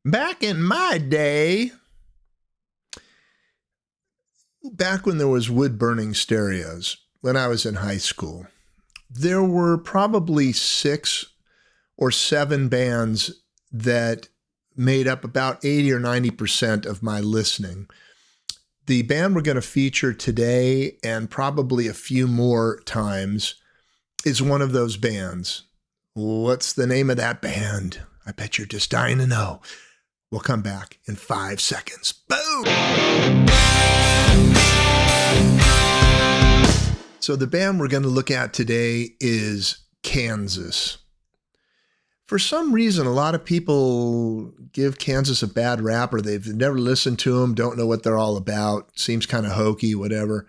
Back in my day, back when there was wood-burning stereos, when I was in high school, there were probably 6 or 7 bands that made up about 80 or 90% of my listening. The band we're going to feature today, and probably a few more times, is one of those bands. What's the name of that band? I bet you're just dying to know. We'll come back in 5 seconds. Boom! So the band we're going to look at today is Kansas. For some reason, a lot of people give Kansas a bad rap, or they've never listened to them, don't know what they're all about, seems kind of hokey, whatever.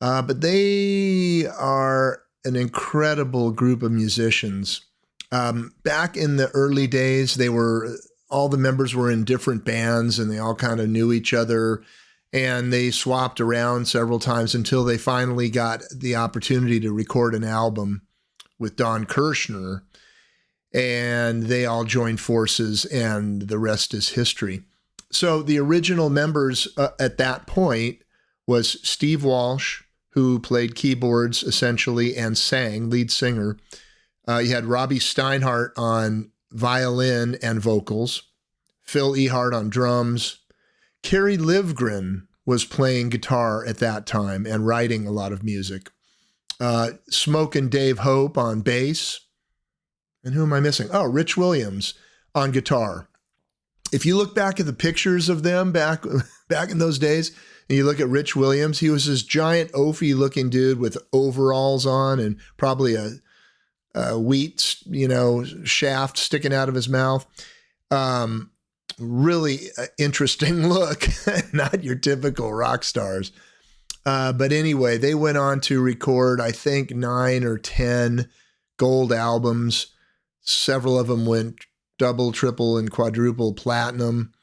But they are an incredible group of musicians. Back in the early days, all the members were in different bands, and they all kind of knew each other, and they swapped around several times until they finally got the opportunity to record an album with Don Kirshner, and they all joined forces, and the rest is history. So the original members at that point was Steve Walsh, who played keyboards essentially and sang, lead singer. You had Robby Steinhardt on violin and vocals, Phil Ehart on drums. Kerry Livgren was playing guitar at that time and writing a lot of music. Smoke and Dave Hope on bass. And who am I missing? Oh, Rich Williams on guitar. If you look back at the pictures of them back in those days, and you look at Rich Williams, he was this giant oafy looking dude with overalls on and probably a wheat, shaft sticking out of his mouth. Really interesting look, not your typical rock stars. But anyway, they went on to record, I think, 9 or 10 gold albums. Several of them went double, triple, and quadruple platinum.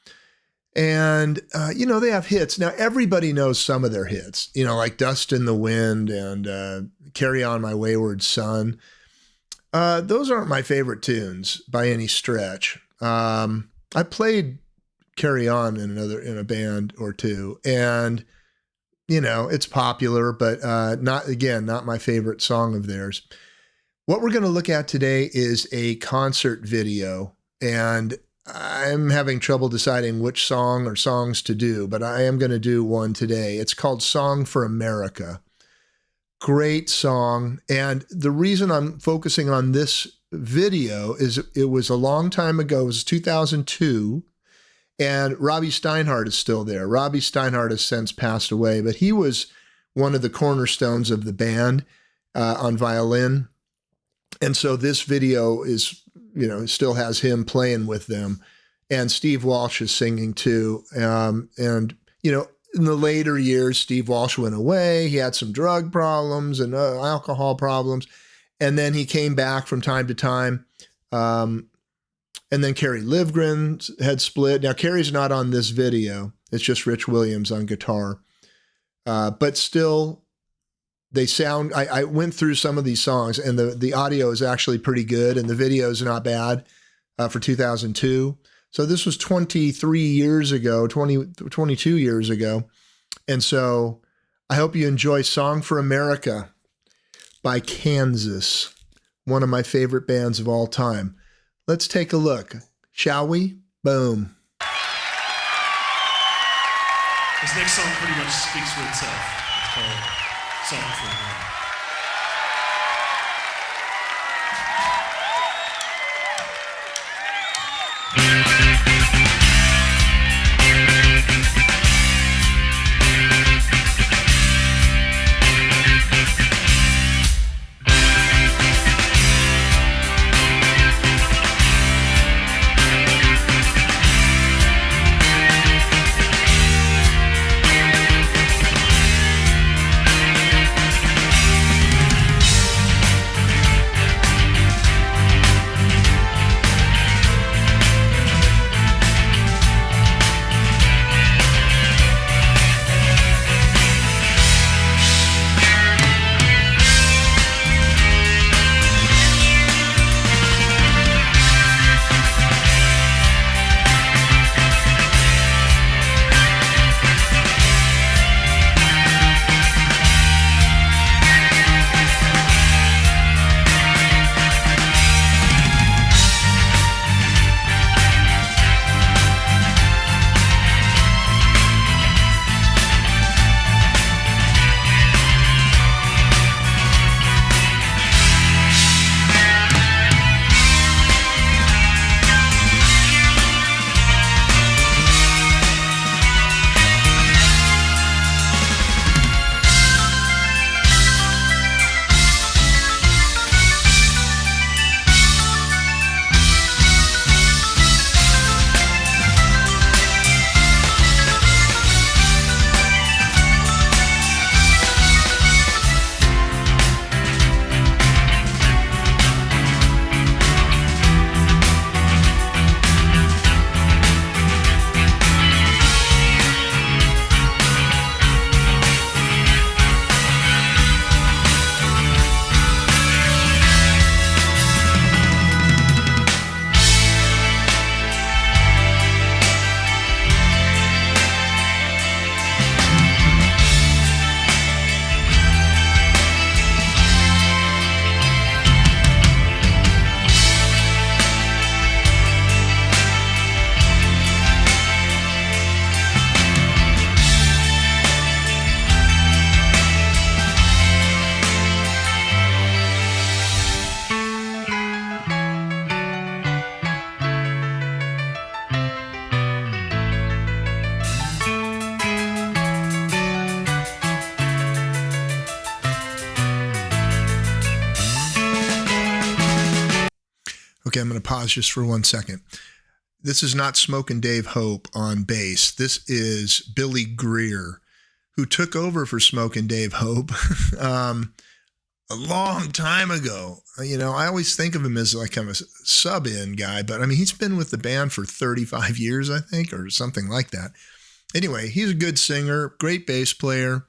And, they have hits. Now, everybody knows some of their hits, like Dust in the Wind and Carry On My Wayward Son. Those aren't my favorite tunes by any stretch. I played Carry On in a band or two, and, it's popular, but not my favorite song of theirs. What we're going to look at today is a concert video, and I'm having trouble deciding which song or songs to do, but I am going to do one today. It's called Song for America. Great song. And the reason I'm focusing on this video is it was a long time ago. It was 2002, and Robby Steinhardt is still there. Robby Steinhardt has since passed away, but he was one of the cornerstones of the band on violin. And so this video is, still has him playing with them, and Steve Walsh is singing too. In the later years, Steve Walsh went away. He had some drug problems and alcohol problems. And then he came back from time to time. And then Kerry Livgren had split. Now, Kerry's not on this video. It's just Rich Williams on guitar. But still, they sound, I went through some of these songs, and the audio is actually pretty good, and the video is not bad for 2002. So this was 22 years ago. And so I hope you enjoy Song for America by Kansas, one of my favorite bands of all time. Let's take a look, shall we? Boom. This next song pretty much speaks for itself. It's called Song for America. Okay, I'm going to pause just for 1 second. This is not Smokin' Dave Hope on bass. This is Billy Greer, who took over for Smokin' Dave Hope a long time ago. I always think of him as like kind of a sub-in guy, but I mean, he's been with the band for 35 years, I think, or something like that. Anyway, he's a good singer, great bass player.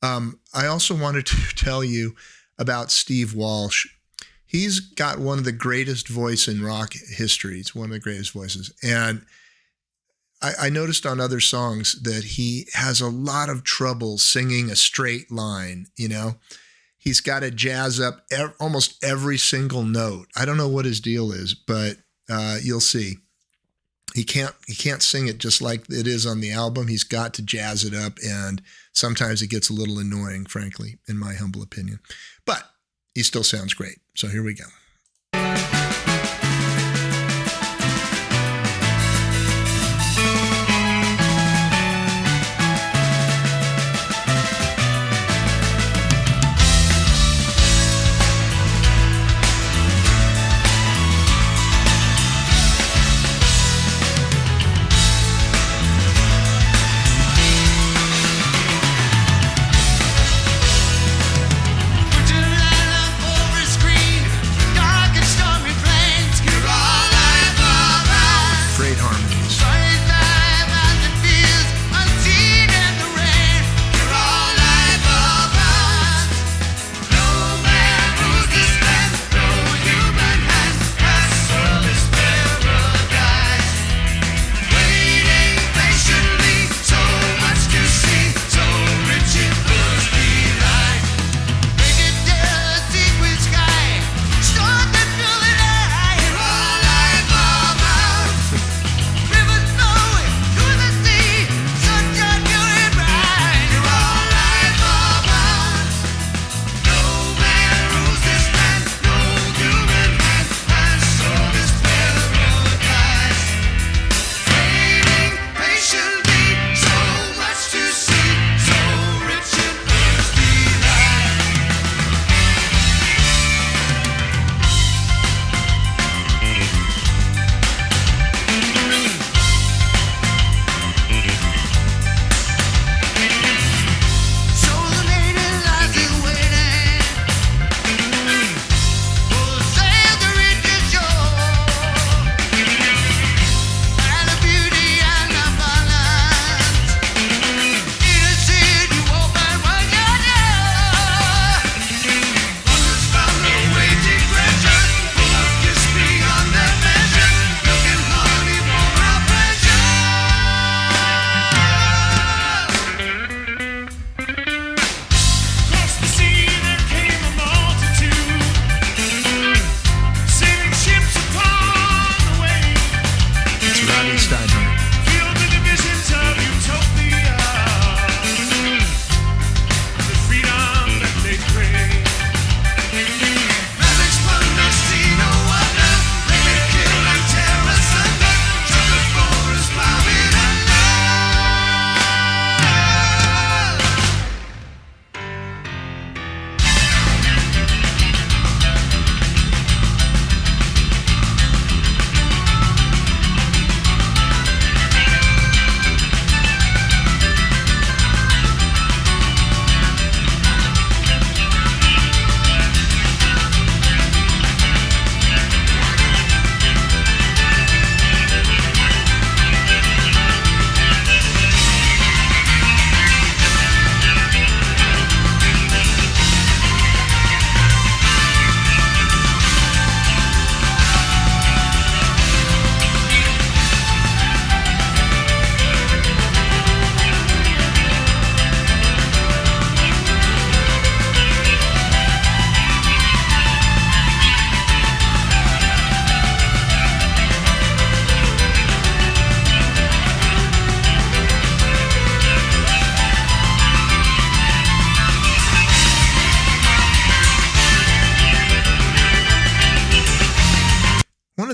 I also wanted to tell you about Steve Walsh. He's got one of the greatest voice in rock history. It's one of the greatest voices. And I noticed on other songs that he has a lot of trouble singing a straight line, He's got to jazz up almost every single note. I don't know what his deal is, but you'll see. He can't sing it just like it is on the album. He's got to jazz it up, and sometimes it gets a little annoying, frankly, in my humble opinion. But he still sounds great. So here we go.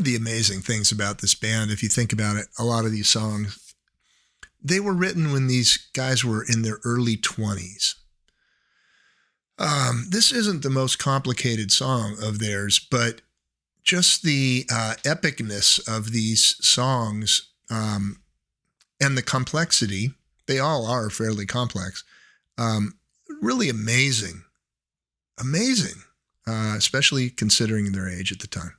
of the amazing things about this band, if you think about it, a lot of these songs, they were written when these guys were in their early 20s. This isn't the most complicated song of theirs, but just the epicness of these songs and the complexity. They all are fairly complex. Really amazing, especially considering their age at the time.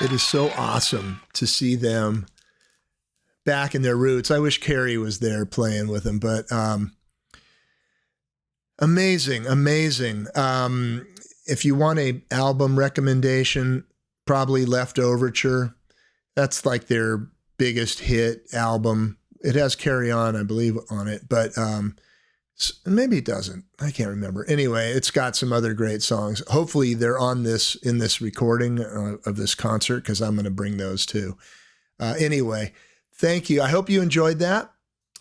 It is so awesome to see them back in their roots. I wish Carrie was there playing with them, but amazing. If you want a album recommendation, probably Left Overture. That's like their biggest hit album. It has Carry On, I believe, on it, but maybe it doesn't. I can't remember. Anyway, it's got some other great songs. Hopefully they're on this in this recording of this concert, because I'm going to bring those too. Anyway, thank you. I hope you enjoyed that.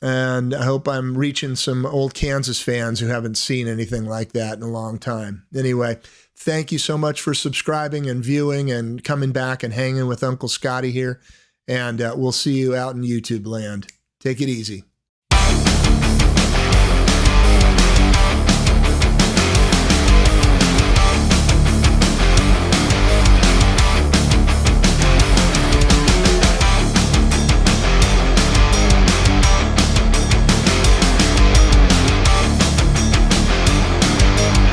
And I hope I'm reaching some old Kansas fans who haven't seen anything like that in a long time. Anyway, thank you so much for subscribing and viewing and coming back and hanging with Uncle Scotty here. And we'll see you out in YouTube land. Take it easy.